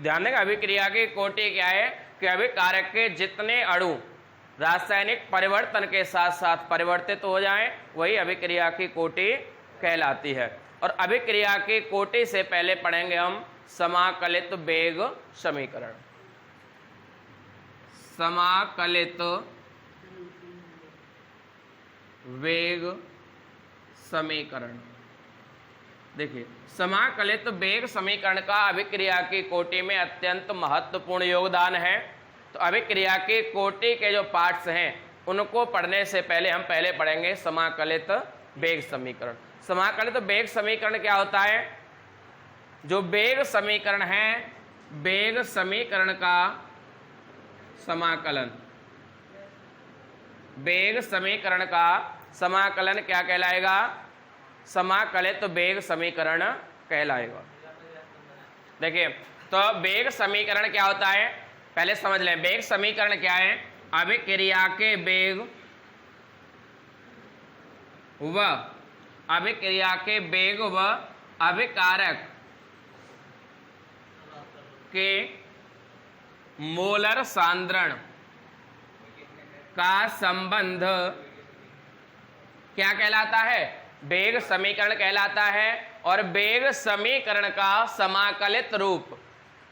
ध्यान देंगे, अभिक्रिया की कोटि क्या है कि अभिकारक के जितने अणु रासायनिक परिवर्तन के साथ साथ परिवर्तित हो जाएं वही अभिक्रिया की कोटि कहलाती है। और अभिक्रिया की कोटि से पहले पढ़ेंगे हम समाकलित वेग समीकरण। समाकलित वेग समीकरण। देखिए, समाकलित वेग समीकरण का अभिक्रिया की कोटि में अत्यंत महत्वपूर्ण योगदान है। तो अभिक्रिया की कोटि के जो पार्ट्स हैं उनको पढ़ने से पहले हम पहले पढ़ेंगे समाकलित वेग समीकरण। समाकलित वेग समीकरण क्या होता है? जो वेग समीकरण है, वेग समीकरण का समाकलन, वेग समीकरण का समाकलन क्या कहलाएगा? समाकलित वेग समीकरण कहलाएगा। देखिए, तो वेग समीकरण क्या होता है पहले समझ लें। वेग समीकरण क्या है? अभिक्रिया के वेग व अभिक्रिया के वेग व अभिकारक के मोलर सांद्रण का संबंध क्या कहलाता है? वेग समीकरण कहलाता है। और वेग समीकरण का समाकलित रूप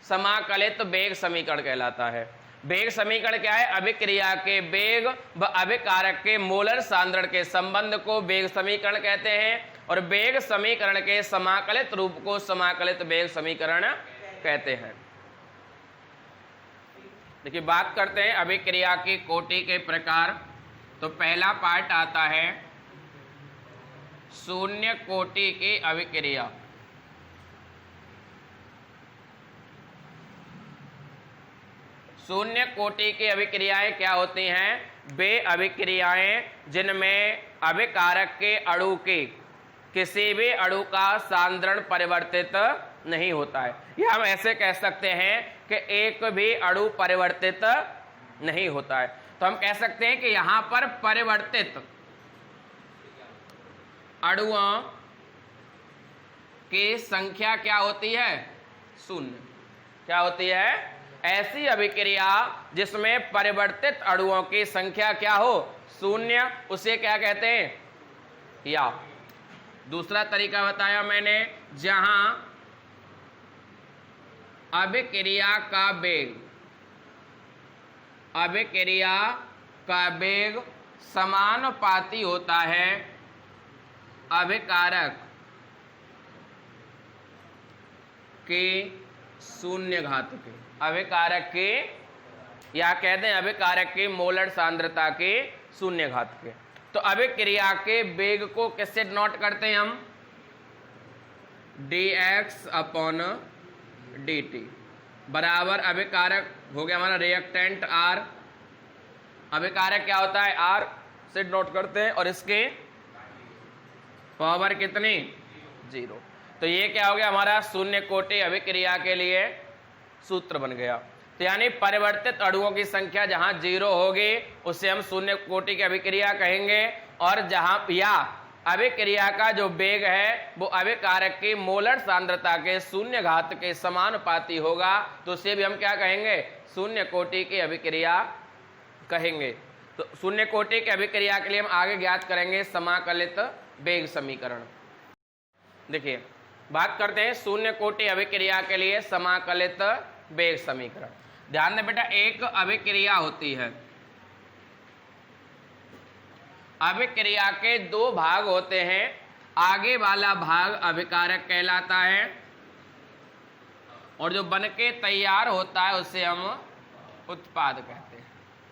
समाकलित वेग समीकरण कहलाता है। वेग समीकरण क्या है? अभिक्रिया के वेग व अभिकारक के मोलर सांद्रण के संबंध को वेग समीकरण कहते हैं और वेग समीकरण के समाकलित रूप को समाकलित वेग समीकरण कहते हैं। देखिए, बात करते हैं अभिक्रिया की कोटि के प्रकार। तो पहला पार्ट आता है शून्य कोटि की अभिक्रिया। शून्य कोटि की अभिक्रियाएं क्या होती हैं? वे अभिक्रियाएं जिनमें अभिकारक के अणु के किसी भी अणु का सांद्रण परिवर्तित नहीं होता है। या हम ऐसे कह सकते हैं कि एक भी अणु परिवर्तित नहीं होता है। तो हम कह सकते हैं कि यहां पर परिवर्तित अणुओं की संख्या क्या होती है? शून्य। क्या होती है? ऐसी अभिक्रिया जिसमें परिवर्तित अणुओं की संख्या क्या हो? शून्य, उसे क्या कहते हैं? या दूसरा तरीका बताया मैंने, जहां अभिक्रिया का वेग समानुपाती होता है अभिकारक के शून्य घात के, अभिकारक के, या कहते हैं अभिकारक की मोलर सांद्रता के शून्य घात के। तो अभिक्रिया के वेग को किससे नोट करते हैं हम? dx/dt बराबर अभिकारक हो गया हमारा रिएक्टेंट R। अभिकारक क्या होता है? R से नोट करते हैं और इसके पावर कितनी? 0। तो ये क्या हो गया हमारा शून्य कोटि अभिक्रिया के लिए सूत्र बन गया। तो यानी परिवर्तित अणुओं की संख्या जहां 0 होगी उसे हम शून्य कोटि की अभिक्रिया कहेंगे। और जहां या अभिक्रिया का जो वेग है वो अभिकारक की मोलर सांद्रता के शून्य घात के समानुपाती होगा तो उसे भी हम क्या कहेंगे? शून्य कोटि की अभिक्रिया कहेंगे। तो शून्य कोटि की अभिक्रिया के लिए हम आगे ज्ञात करेंगे समाकलित वेग समीकरण। देखिए, बात करते हैं शून्य कोटि अभिक्रिया के लिए समाकलित वेग समीकरण। ध्यान दें बेटा, एक अभिक्रिया होती है, अभिक्रिया के दो भाग होते हैं। आगे वाला भाग अभिकारक कहलाता है और जो बनके तैयार होता है उसे हम उत्पाद कहते हैं।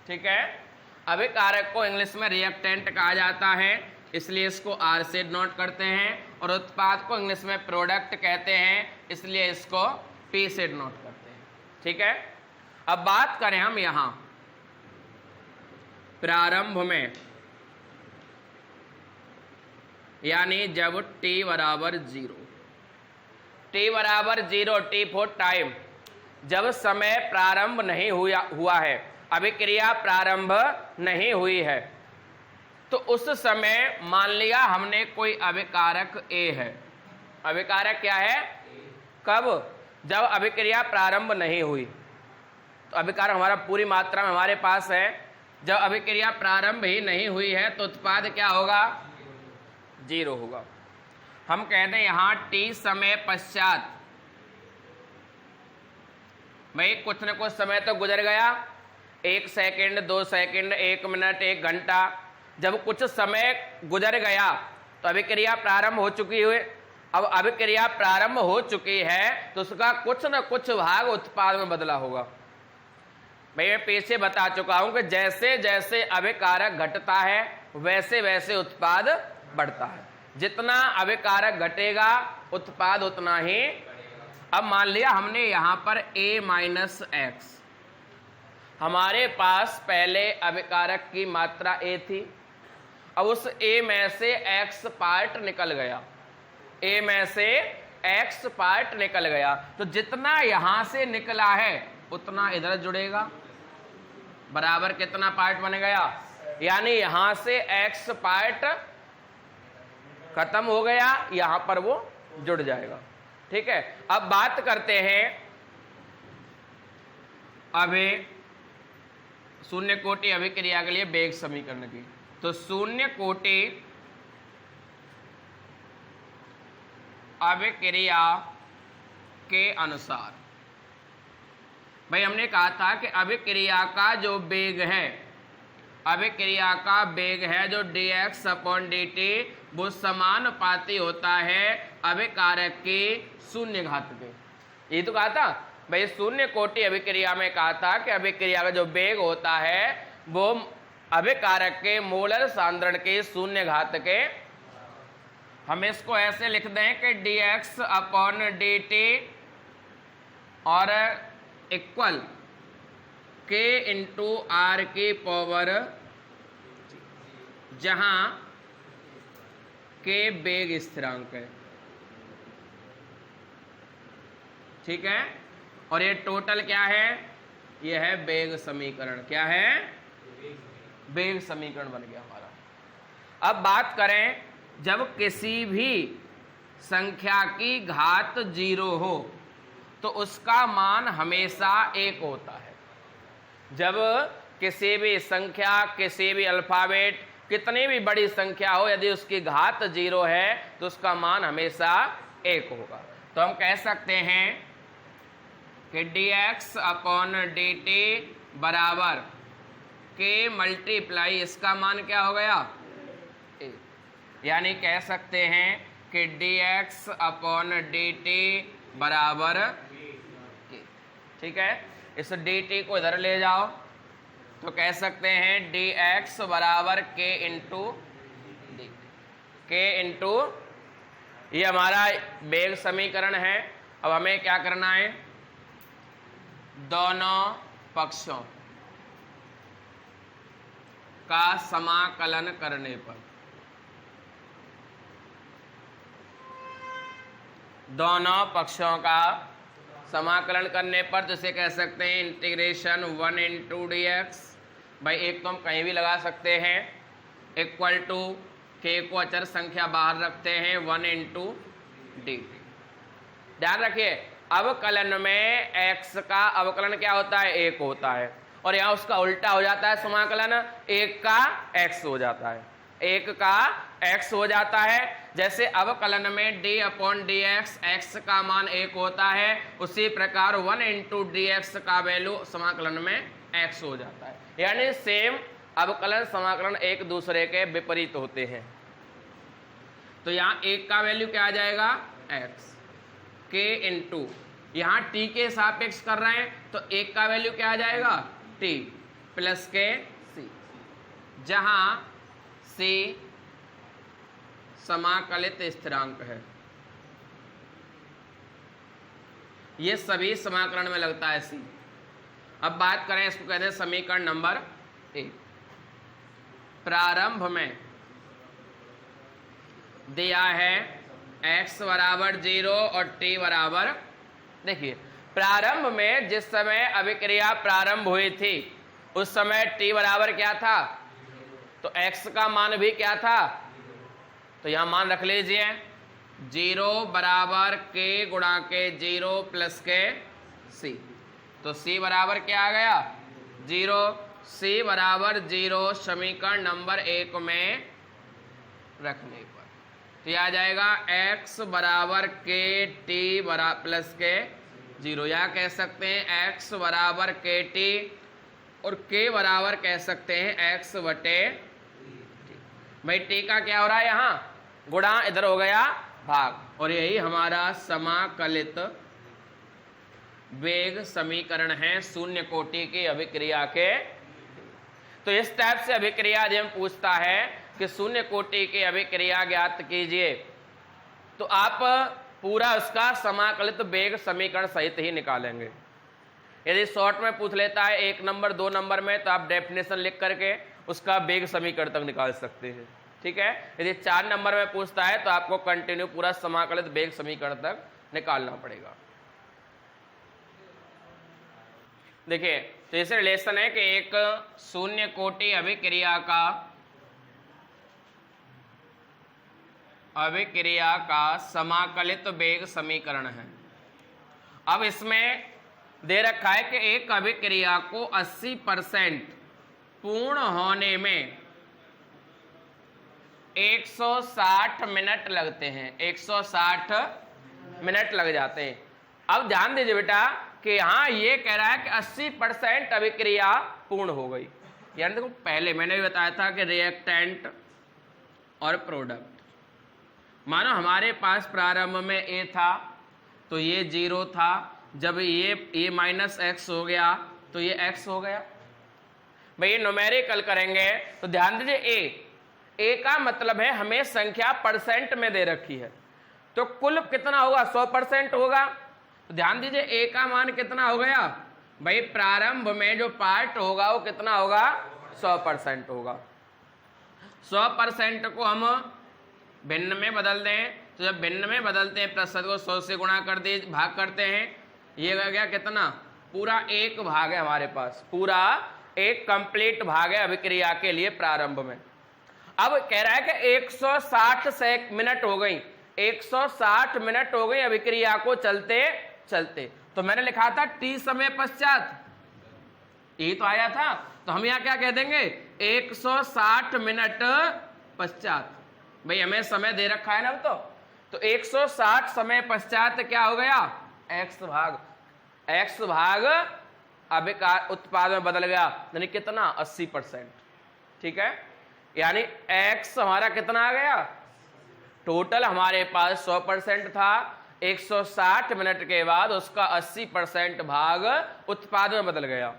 ठीक है, अभिकारक को इंग्लिश में रिएक्टेंट कहा जाता है, इसलिए इसको R से नोट करते हैं। और उत्पाद को इंग्लिश में प्रोडक्ट कहते हैं, इसलिए इसको P से नोट करते हैं। ठीक है, अब बात करें हम यहां प्रारंभ में, यानी जब t बराबर 0, t बराबर 0, t फॉर टाइम, जब समय प्रारंभ नहीं हुआ है, अभिक्रिया प्रारंभ नहीं हुई है, तो उस समय मान लिया हमने कोई अभिकारक A है। अभिकारक क्या है? कब? जब अभिक्रिया प्रारंभ नहीं हुई, तो अभिकारक हमारा पूरी मात्रा में हमारे पास है, जब अभिक्रिया प्रारंभ ही नहीं हुई है तो उत्पाद क्या होगा? 0 होगा। हम कहते हैं यहां t समय पश्चात भाई कुछ न कुछ समय तो गुजर गया, 1 सेकंड, 2 सेकंड, 1 मिनट, 1 घंटा, जब कुछ समय गुजर गया तो अभिक्रिया प्रारंभ हो चुकी है। अब अभिक्रिया प्रारंभ हो चुकी है तो उसका कुछ न कुछ भाग उत्पाद में बदला होगा। मैं पीछे बता चुका हूं कि जैसे जैसे अभिकारक घटता है वैसे वैसे उत्पाद बढ़ता है। जितना अभिकारक घटेगा उत्पाद उतना ही। अब मान लिया हमने यहां पर a-x, हमारे पास पहले अभिकारक की मात्रा a थी, अब उस a में से x पार्ट निकल गया, a में से x पार्ट निकल गया, तो जितना यहां से निकला है उतना इधर जुड़ेगा, बराबर कितना पार्ट बन गया? यानी यहां से x पार्ट खत्म हो गया, यहां पर वो जुड़ जाएगा। ठीक है, अब बात करते हैं अभी शून्य कोटि अभिक्रिया के लिए वेग समीकरण की। तो शून्य कोटि अभिक्रिया के अनुसार भाई हमने कहा था कि अभिक्रिया का जो वेग है, अभिक्रिया का वेग है जो dx/dt वो समानुपाती होता है अभिकारक के शून्य घात के। ये तो कहा था भाई, शून्य कोटि अभिक्रिया में कहा था कि अभिक्रिया का जो वेग होता है वो अभिकारक के मोलर सांद्रण के शून्य घात के। हम इसको ऐसे लिख दें कि dx/dt और इक्वल k इंटू आर की पावर, जहां k वेग स्थिरांक है। ठीक है, और ये टोटल क्या है? ये है वेग समीकरण। क्या है? वेग समीकरण बन गया हमारा। अब बात करें, जब किसी भी संख्या की घात 0 हो तो उसका मान हमेशा 1 होता है। जब किसी भी संख्या, किसी भी अल्फाबेट, कितनी भी बड़ी संख्या हो, यदि उसकी घात 0 है तो उसका मान हमेशा 1 होगा। तो हम कह सकते हैं कि dx/dt बराबर k मल्टीप्लाई इसका मान क्या हो गया? 1। यानी कह सकते हैं कि dx/dt बराबर k। ठीक है, इस dt को इधर ले जाओ तो कह सकते हैं dx बराबर k into dt, k into, ये हमारा वेग समीकरण है। अब हमें क्या करना है? दोनों पक्षों का समाकलन करने पर, दोनों पक्षों का समाकलन करने पर जिसे कह सकते हैं इंटीग्रेशन 1 इंटू dx। भाई एक तो हम कहीं भी लगा सकते हैं, इक्वल टू k को अचर संख्या बाहर रखते हैं 1 इंटू dt। ध्यान रखिए, अवकलन में x का अवकलन क्या होता है? 1 होता है, और यहाँ उसका उल्टा हो जाता है समाकलन, 1 का x हो जाता है, 1 का x हो जाता है। जैसे अवकलन में d/dx x का मान 1 होता है, उसी प्रकार 1 इंटू dx का वैल्यू समाकलन में x हो जाता है। यानी सेम अवकलन समाकलन एक दूसरे के विपरीत होते हैं। तो यहाँ 1 का वैल्यू क्या आ जाएगा? x, k इंटू, यहाँ t के सापेक्ष कर रहे हैं तो 1 का वैल्यू क्या आ जाएगा? t प्लस k c, जहां c समाकलित स्थिरांक है। ये सभी समाकलन में लगता है c। अब बात करें, इसको कहते हैं समीकरण नंबर 1। प्रारंभ में दिया है x बराबर 0 और t बराबर, देखिए प्रारंभ में जिस समय अभिक्रिया प्रारंभ हुई थी उस समय t बराबर क्या था? तो x का मान भी क्या था? तो यहां मान रख लीजिए 0 बराबर K गुणा के 0 प्लस के C। तो C बराबर क्या आ गया 0, C बराबर 0 समीकरण नंबर 1 में रखने पर तो यह आ जाएगा x बराबर के t प्लस के 0। या कह सकते हैं x बराबर के t और k बराबर कह सकते हैं x बटे t। भाई t का क्या हो रहा है यहाँ गुणा, इधर हो गया भाग, और यही हमारा समाकलित वेग समीकरण है शून्य कोटि की अभिक्रिया के। तो इस टाइप से अभिक्रिया यदि पूछता है कि शून्य कोटि की अभिक्रिया ज्ञात कीजिए, तो आप पूरा उसका समाकलित वेग समीकरण सहित ही निकालेंगे। यदि शॉर्ट में पूछ लेता है 1 नंबर 2 नंबर में, तो आप डेफिनेशन लिख करके उसका वेग समीकरण तक निकाल सकते हैं, ठीक है। यदि 4 नंबर में पूछता है तो आपको कंटिन्यू पूरा समाकलित वेग समीकरण तक निकालना पड़ेगा। देखिए, तो इसे रिलेशन है कि एक शून्य कोटि अभिक्रिया का समाकलित वेग समीकरण है। अब इसमें दे रखा है कि एक अभिक्रिया को 80% पूर्ण होने में 160 मिनट लगते हैं, 160 मिनट लग जाते हैं। अब ध्यान दीजिए बेटा कि यहाँ ये कह रहा है कि 80% अभिक्रिया पूर्ण हो गई। यानी देखो, पहले मैंने भी बताया था कि रिएक्टेंट और प्रोडक्ट, मानो हमारे पास प्रारंभ में A था तो ये 0 था, जब ये माइनस x हो गया तो ये x हो गया। भाई ये न्यूमेरिकल करेंगे तो ध्यान दीजिए A का मतलब है हमें संख्या परसेंट में दे रखी है, तो कुल कितना होगा 100% होगा। तो ध्यान दीजिए A का मान कितना हो गया भाई, प्रारंभ में जो पार्ट होगा वो कितना होगा 100% होगा। 100% को हम भिन्न में बदल दें, तो जब भिन्न में बदलते हैं प्रतिशत को 100 से गुणा कर दे भाग करते हैं, ये हो गया कितना, पूरा 1 भाग है हमारे पास, पूरा 1 कंप्लीट भाग है अभिक्रिया के लिए प्रारंभ में। अब कह रहा है कि 160 मिनट हो गई, 160 मिनट हो गई अभिक्रिया को चलते चलते। तो मैंने लिखा था t समय पश्चात, यही तो आया था, तो हम यहाँ क्या कह देंगे 160 मिनट पश्चात। भाई हमें समय दे रखा है ना, तो 160 समय पश्चात क्या हो गया x भाग अभिकार उत्पाद में बदल गया, यानी कितना 80%, ठीक है। यानी x हमारा कितना आ गया, टोटल हमारे पास 100% था, 160 मिनट के बाद उसका 80% भाग उत्पाद में बदल गया,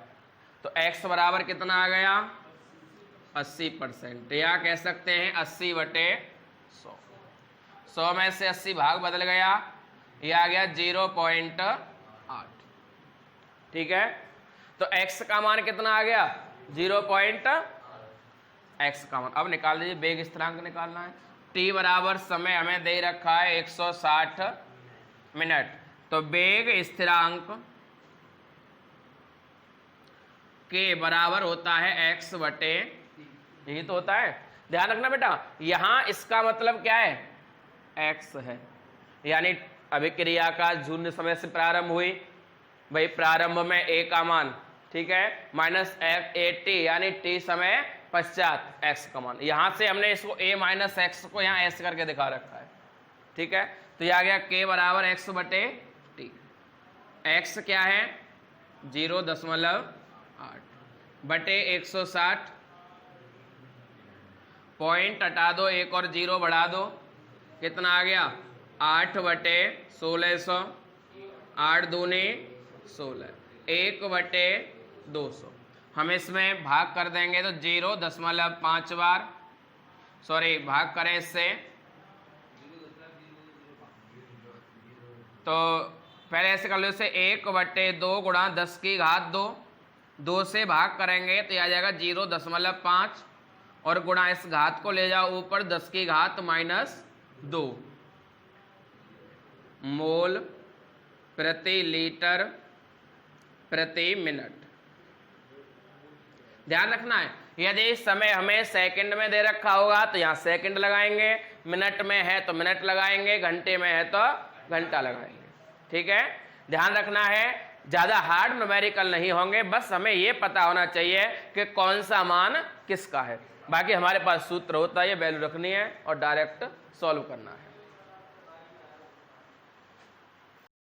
तो x बराबर कितना आ गया 80%, या कह सकते हैं 80/100। 100 में से 80 भाग बदल गया, यह आ गया 0.8, ठीक है। तो x का मान कितना आ गया 0.x का मान। अब निकाल दीजिए, वेग स्थिरांक निकालना है। t बराबर समय हमें दे रखा है 160 मिनट, तो वेग स्थिरांक के बराबर होता है x बटे, यही तो होता है, ध्यान रखना बेटा। यहां इसका मतलब क्या है x है, यानी अभिक्रिया का शून्य समय से प्रारंभ हुई, भाई प्रारंभ में a का मान, ठीक है, माइनस AT यानी t समय पश्चात x का मान। यहां से हमने इसको a माइनस x को यहां s करके दिखा रखा है, ठीक है। तो यह आ गया k बराबर x बटे t। x क्या है 0.8 बटे 160, पॉइंट हटा दो, एक और 0 बढ़ा दो, कितना आ गया 8 बटे 1600, 8 दूनी 16, 1 बटे 200। हम इसमें भाग कर देंगे तो 0.5 बार, सॉरी भाग करें इससे, तो पहले ऐसे कर लो, इसे 1/2 गुणा 10 की घात 2, 2 से भाग करेंगे तो आ जाएगा 0.5 और गुणा इस घात को ले जाओ ऊपर 10 की घात -2 मोल प्रति लीटर प्रति मिनट। ध्यान रखना है, यदि समय हमें सेकंड में दे रखा होगा तो यहाँ सेकंड लगाएंगे, मिनट में है तो मिनट लगाएंगे, घंटे में है तो घंटा लगाएंगे। ठीक है, ध्यान रखना है, ज्यादा हार्ड न्यूमेरिकल नहीं होंगे, बस हमें ये पता होना चाहिए कि कौन सा मान किसका है। बाकी हमारे पास सूत्र होता है, ये वैल्यू रखनी है और डायरेक्ट सॉल्व करना है।